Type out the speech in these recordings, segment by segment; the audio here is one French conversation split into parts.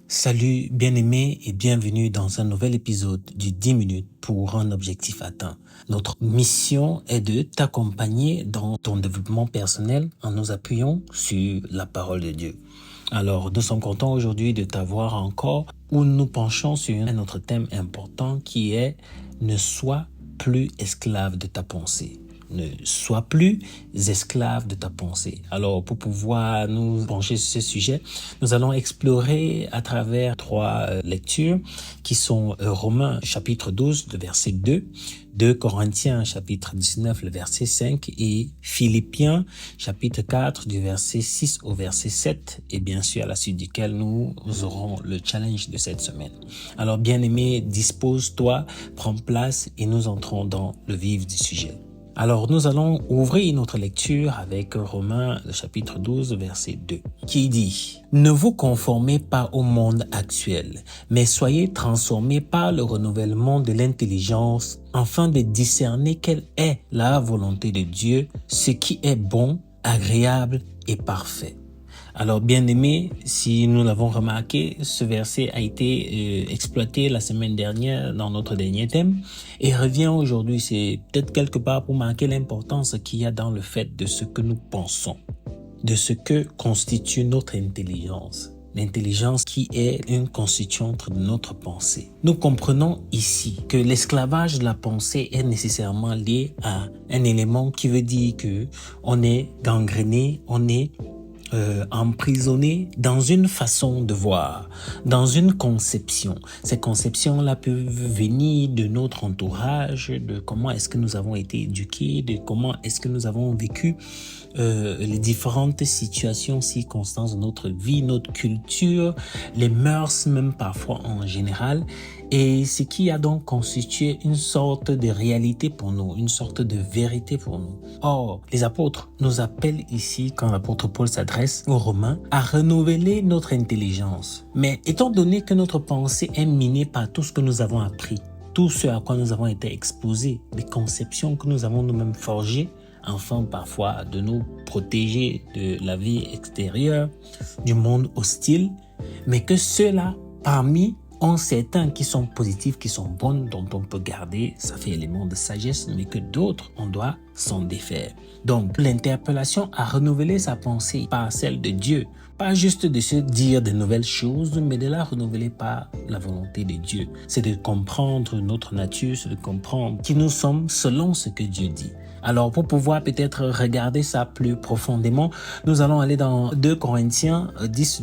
Salut bien-aimé et bienvenue dans un nouvel épisode du 10 minutes pour un objectif atteint. Notre mission est de t'accompagner dans ton développement personnel en nous appuyant sur la parole de Dieu. Alors, nous sommes contents aujourd'hui de t'avoir encore où nous penchons sur un autre thème important qui est « Ne sois plus esclave de ta pensée ». Ne sois plus esclave de ta pensée. Alors, pour pouvoir nous pencher sur ce sujet, nous allons explorer à travers trois lectures qui sont Romains chapitre 12, le verset 2, 2 Corinthiens chapitre 19, le verset 5 et Philippiens chapitre 4 du verset 6 au verset 7 et bien sûr à la suite duquel nous aurons le challenge de cette semaine. Alors, bien-aimé, dispose-toi, prends place et nous entrons dans le vif du sujet. Alors, nous allons ouvrir notre lecture avec Romains, le chapitre 12, verset 2, qui dit « Ne vous conformez pas au monde actuel, mais soyez transformés par le renouvellement de l'intelligence, afin de discerner quelle est la volonté de Dieu, ce qui est bon, agréable et parfait. » Alors, bien aimé, si nous l'avons remarqué, ce verset a été exploité la semaine dernière dans notre dernier thème et revient aujourd'hui. C'est peut-être quelque part pour marquer l'importance qu'il y a dans le fait de ce que nous pensons, de ce que constitue notre intelligence. L'intelligence qui est une constituante de notre pensée. Nous comprenons ici que l'esclavage de la pensée est nécessairement lié à un élément qui veut dire que on est gangréné, on est emprisonné dans une façon de voir, dans une conception. Ces conceptions-là peuvent venir de notre entourage, de comment est-ce que nous avons été éduqués, de comment est-ce que nous avons vécu les différentes situations, circonstances de notre vie, notre culture, les mœurs même parfois en général. Et ce qui a donc constitué une sorte de réalité pour nous, une sorte de vérité pour nous. Or, les apôtres nous appellent ici, quand l'apôtre Paul s'adresse aux Romains, à renouveler notre intelligence. Mais étant donné que notre pensée est minée par tout ce que nous avons appris, tout ce à quoi nous avons été exposés, les conceptions que nous avons nous-mêmes forgées, afin parfois de nous protéger de la vie extérieure, du monde hostile, mais que ceux-là, parmi ont certains qui sont positifs, qui sont bonnes, dont on peut garder, ça fait élément de sagesse, mais que d'autres, on doit s'en défaire. Donc, l'interpellation à renouveler sa pensée par celle de Dieu, pas juste de se dire de nouvelles choses, mais de la renouveler par la volonté de Dieu. C'est de comprendre notre nature, c'est de comprendre qui nous sommes selon ce que Dieu dit. Alors, pour pouvoir peut-être regarder ça plus profondément, nous allons aller dans 2 Corinthiens 10,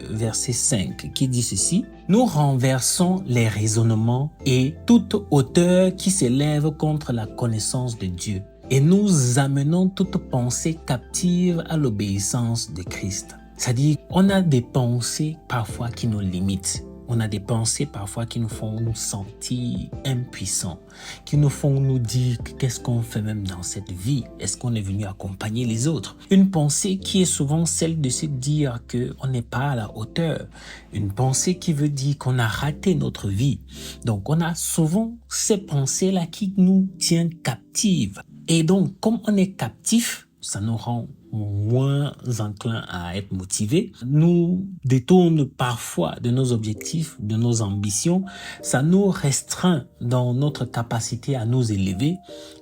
verset 5, qui dit ceci. « Nous renversons les raisonnements et toute hauteur qui s'élève contre la connaissance de Dieu, et nous amenons toute pensée captive à l'obéissance de Christ. » C'est-à-dire, on a des pensées parfois qui nous limitent. On a des pensées parfois qui nous font nous sentir impuissants, qui nous font nous dire qu'est-ce qu'on fait même dans cette vie. Est-ce qu'on est venu accompagner les autres? Une pensée qui est souvent celle de se dire qu'on n'est pas à la hauteur. Une pensée qui veut dire qu'on a raté notre vie. Donc on a souvent ces pensées-là qui nous tiennent captives. Et donc comme on est captif, ça nous rend moins enclin à être motivé, nous détourne parfois de nos objectifs, de nos ambitions, ça nous restreint dans notre capacité à nous élever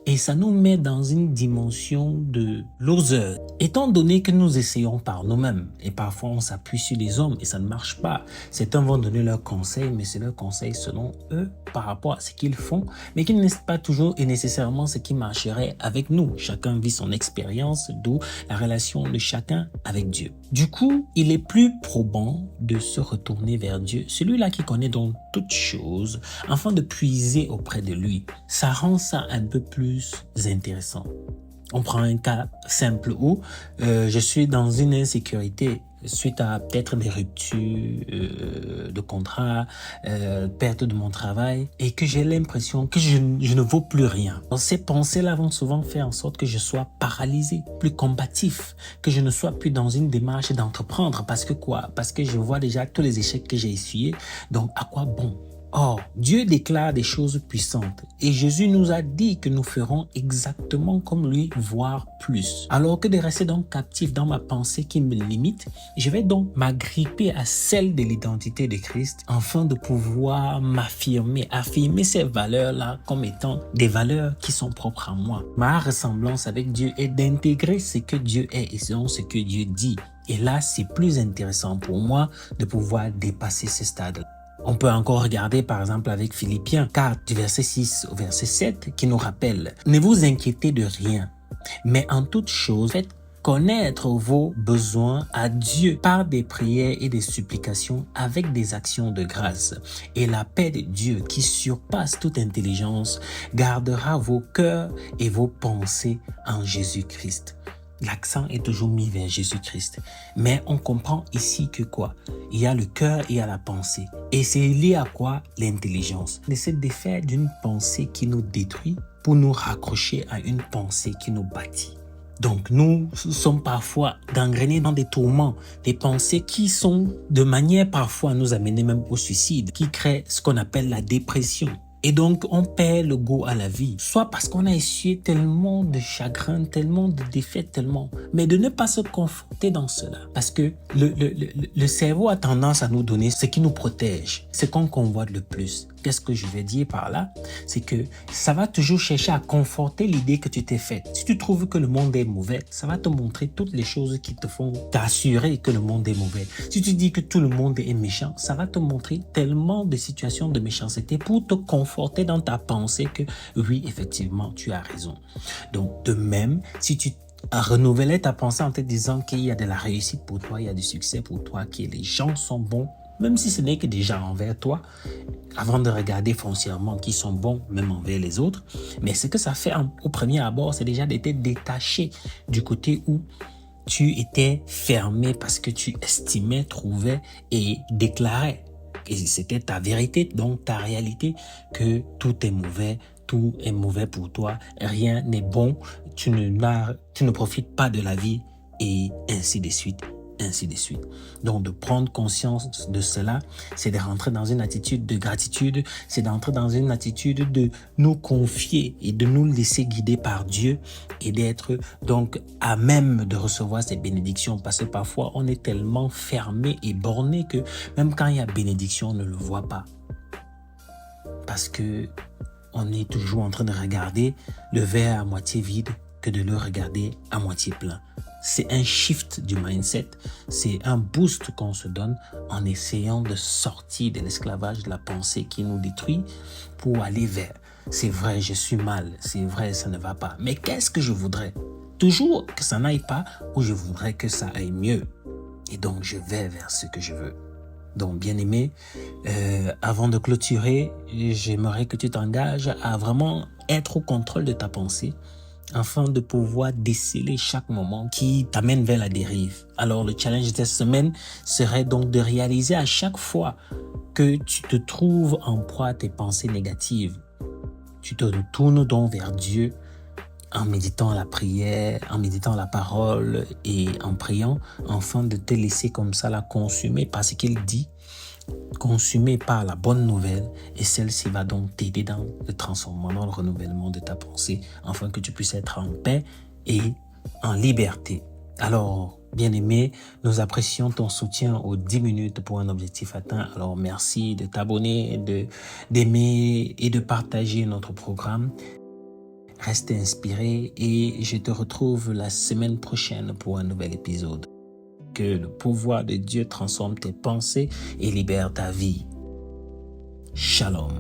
et ça nous met dans une dimension de loser. Étant donné que nous essayons par nous-mêmes et parfois on s'appuie sur les hommes et ça ne marche pas, certains vont donner leurs conseils, mais c'est leurs conseils selon eux par rapport à ce qu'ils font, mais qui n'est pas toujours et nécessairement ce qui marcherait avec nous. Chacun vit son expérience, d'où la relation de chacun avec Dieu. Du coup, il est plus probant de se retourner vers Dieu, celui-là qui connaît donc toutes choses, afin de puiser auprès de lui. Ça rend ça un peu plus intéressant. On prend un cas simple où je suis dans une insécurité suite à peut-être des ruptures de contrat, perte de mon travail et que j'ai l'impression que je ne vaux plus rien. Donc, ces pensées-là vont souvent faire en sorte que je sois paralysé, plus combatif, que je ne sois plus dans une démarche d'entreprendre. Parce que quoi? Parce que je vois déjà tous les échecs que j'ai essuyés. Donc, à quoi bon? Or, Dieu déclare des choses puissantes et Jésus nous a dit que nous ferons exactement comme lui, voire plus. Alors que de rester donc captif dans ma pensée qui me limite, je vais donc m'agripper à celle de l'identité de Christ afin de pouvoir affirmer ces valeurs-là comme étant des valeurs qui sont propres à moi. Ma ressemblance avec Dieu est d'intégrer ce que Dieu est et ce que Dieu dit. Et là, c'est plus intéressant pour moi de pouvoir dépasser ce stade-là. On peut encore regarder par exemple avec Philippiens 4 du verset 6 au verset 7 qui nous rappelle « Ne vous inquiétez de rien, mais en toute chose, faites connaître vos besoins à Dieu par des prières et des supplications avec des actions de grâce. Et la paix de Dieu qui surpasse toute intelligence gardera vos cœurs et vos pensées en Jésus-Christ. » L'accent est toujours mis vers Jésus-Christ. Mais on comprend ici que quoi? Il y a le cœur et il y a la pensée. Et c'est lié à quoi? L'intelligence. De se défaire d'une pensée qui nous détruit pour nous raccrocher à une pensée qui nous bâtit. Donc nous sommes parfois gangrénés dans des tourments, des pensées qui sont de manière parfois à nous amener même au suicide, qui créent ce qu'on appelle la dépression. Et donc, on perd le goût à la vie, soit parce qu'on a essuyé tellement de chagrin, tellement de défaites, tellement. Mais de ne pas se conforter dans cela. Parce que le cerveau a tendance à nous donner ce qui nous protège, ce qu'on convoite le plus. Qu'est-ce que je vais dire par là? C'est que ça va toujours chercher à conforter l'idée que tu t'es faite. Si tu trouves que le monde est mauvais, ça va te montrer toutes les choses qui te font t'assurer que le monde est mauvais. Si tu dis que tout le monde est méchant, ça va te montrer tellement de situations de méchanceté pour te conforter dans ta pensée que oui, effectivement, tu as raison. Donc, de même, si tu renouvelais ta pensée en te disant qu'il y a de la réussite pour toi, il y a du succès pour toi, que les gens sont bons, même si ce n'est que des gens envers toi, avant de regarder foncièrement qui sont bons, même envers les autres. Mais ce que ça fait au premier abord, c'est déjà d'être détaché du côté où tu étais fermé parce que tu estimais, trouvais et déclarais. Et c'était ta vérité, donc ta réalité, que tout est mauvais pour toi, rien n'est bon, tu ne profites pas de la vie et ainsi de suite. Ainsi de suite. Donc, de prendre conscience de cela, c'est de rentrer dans une attitude de gratitude, c'est d'entrer dans une attitude de nous confier et de nous laisser guider par Dieu et d'être donc à même de recevoir ces bénédictions parce que parfois on est tellement fermé et borné que même quand il y a bénédiction, on ne le voit pas. Parce que on est toujours en train de regarder le verre à moitié vide que de le regarder à moitié plein. C'est un shift du mindset, c'est un boost qu'on se donne en essayant de sortir de l'esclavage de la pensée qui nous détruit pour aller vers « c'est vrai, je suis mal, c'est vrai, ça ne va pas, mais qu'est-ce que je voudrais ?» Toujours que ça n'aille pas ou je voudrais que ça aille mieux. Et donc, je vais vers ce que je veux. Donc, bien-aimé, avant de clôturer, j'aimerais que tu t'engages à vraiment être au contrôle de ta pensée, afin de pouvoir déceler chaque moment qui t'amène vers la dérive. Alors, le challenge de cette semaine serait donc de réaliser à chaque fois que tu te trouves en proie à tes pensées négatives. Tu te retournes donc vers Dieu en méditant la prière, en méditant la parole et en priant, afin de te laisser comme ça la consumer par ce qu'il dit, consumé par la bonne nouvelle, et celle-ci va donc t'aider dans le transformement, dans le renouvellement de ta pensée, afin que tu puisses être en paix et en liberté. Alors, bien-aimé, nous apprécions ton soutien aux 10 minutes pour un objectif atteint. Alors, merci de t'abonner, d'aimer et de partager notre programme. Reste inspiré et je te retrouve la semaine prochaine pour un nouvel épisode. Que le pouvoir de Dieu transforme tes pensées et libère ta vie. Shalom.